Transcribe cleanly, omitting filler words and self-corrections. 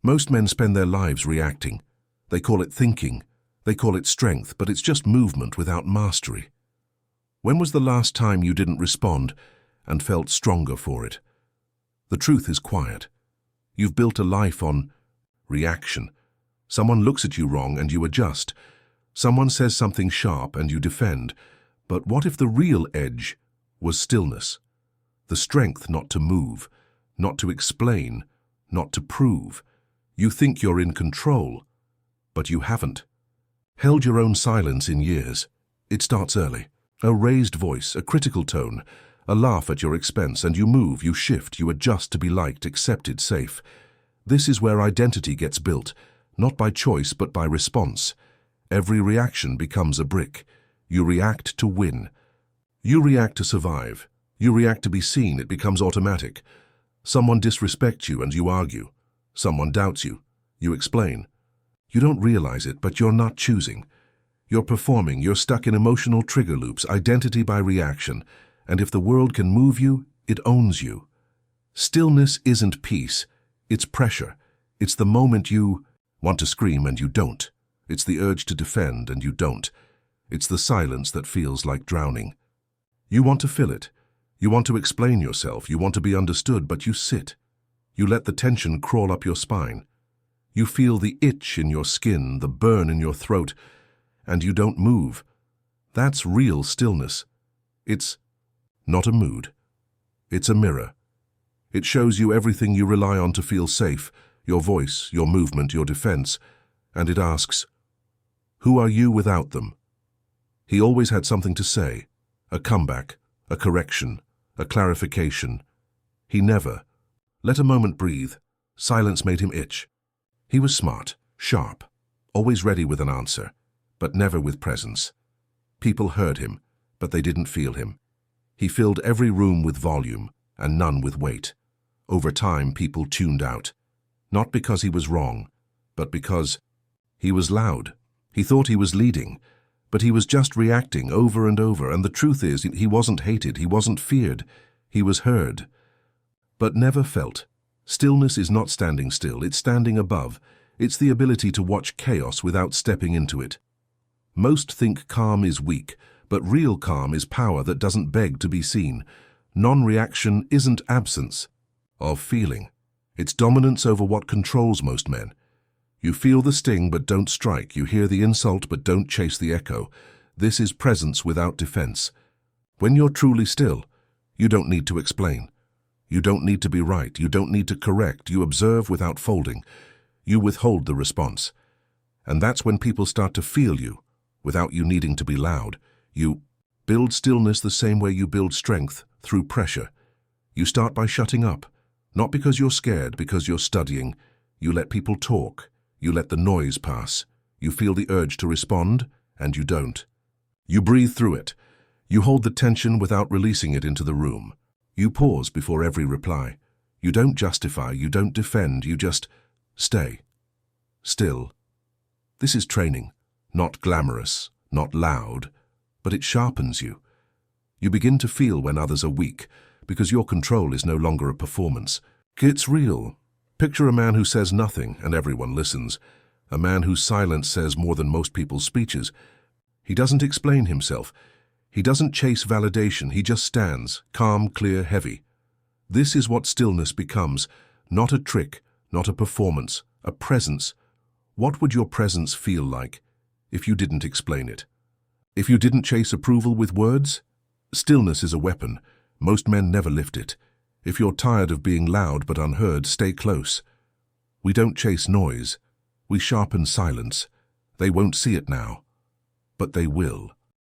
Most men spend their lives reacting. They call it thinking. They call it strength, but it's just movement without mastery. When was the last time you didn't respond and felt stronger for it? The truth is quiet. You've built a life on reaction. Someone looks at you wrong and you adjust. Someone says something sharp and you defend. But what if the real edge was stillness? The strength not to move, not to explain, not to prove. You think you're in control, but you haven't. Held your own silence in years. It starts early. A raised voice, a critical tone, a laugh at your expense, and you move, you shift, you adjust to be liked, accepted, safe. This is where identity gets built, not by choice but by response. Every reaction becomes a brick. You react to win. You react to survive. You react to be seen. It becomes automatic. Someone disrespects you and you argue. Someone doubts you. You explain. You don't realize it, but you're not choosing. You're performing. You're stuck in emotional trigger loops, identity by reaction. And if the world can move you, it owns you. Stillness isn't peace. It's pressure. It's the moment you want to scream and you don't. It's the urge to defend and you don't. It's the silence that feels like drowning. You want to fill it. You want to explain yourself. You want to be understood, but you sit. You let the tension crawl up your spine. You feel the itch in your skin, the burn in your throat, and you don't move. That's real stillness. It's not a mood. It's a mirror. It shows you everything you rely on to feel safe, your voice, your movement, your defense, and it asks, who are you without them? He always had something to say, a comeback, a correction, a clarification. He never let a moment breathe. Silence made him itch. He was smart, sharp, always ready with an answer, but never with presence. People heard him, but they didn't feel him. He filled every room with volume and none with weight. Over time, people tuned out, not because he was wrong, but because he was loud. He thought he was leading, but he was just reacting over and over, and the truth is, he wasn't hated, he wasn't feared, he was heard, but never felt. Stillness is not standing still, it's standing above. It's the ability to watch chaos without stepping into it. Most think calm is weak, but real calm is power that doesn't beg to be seen. Non-reaction isn't absence of feeling. It's dominance over what controls most men. You feel the sting but don't strike. You hear the insult but don't chase the echo. This is presence without defense. When you're truly still, you don't need to explain. You don't need to be right. You don't need to correct. You observe without folding. You withhold the response. And that's when people start to feel you, without you needing to be loud. You build stillness the same way you build strength, through pressure. You start by shutting up, not because you're scared, because you're studying. You let people talk. You let the noise pass. You feel the urge to respond, and you don't. You breathe through it. You hold the tension without releasing it into the room. You pause before every reply. You don't justify, you don't defend, you just stay. Still. This is training, not glamorous, not loud, but it sharpens you. You begin to feel when others are weak, because your control is no longer a performance. It's real. Picture a man who says nothing and everyone listens. A man whose silence says more than most people's speeches. He doesn't explain himself. He doesn't chase validation. He just stands, calm, clear, heavy. This is what stillness becomes. Not a trick, not a performance, a presence. What would your presence feel like if you didn't explain it? If you didn't chase approval with words? Stillness is a weapon. Most men never lift it. If you're tired of being loud but unheard, stay close. We don't chase noise. We sharpen silence. They won't see it now, but they will.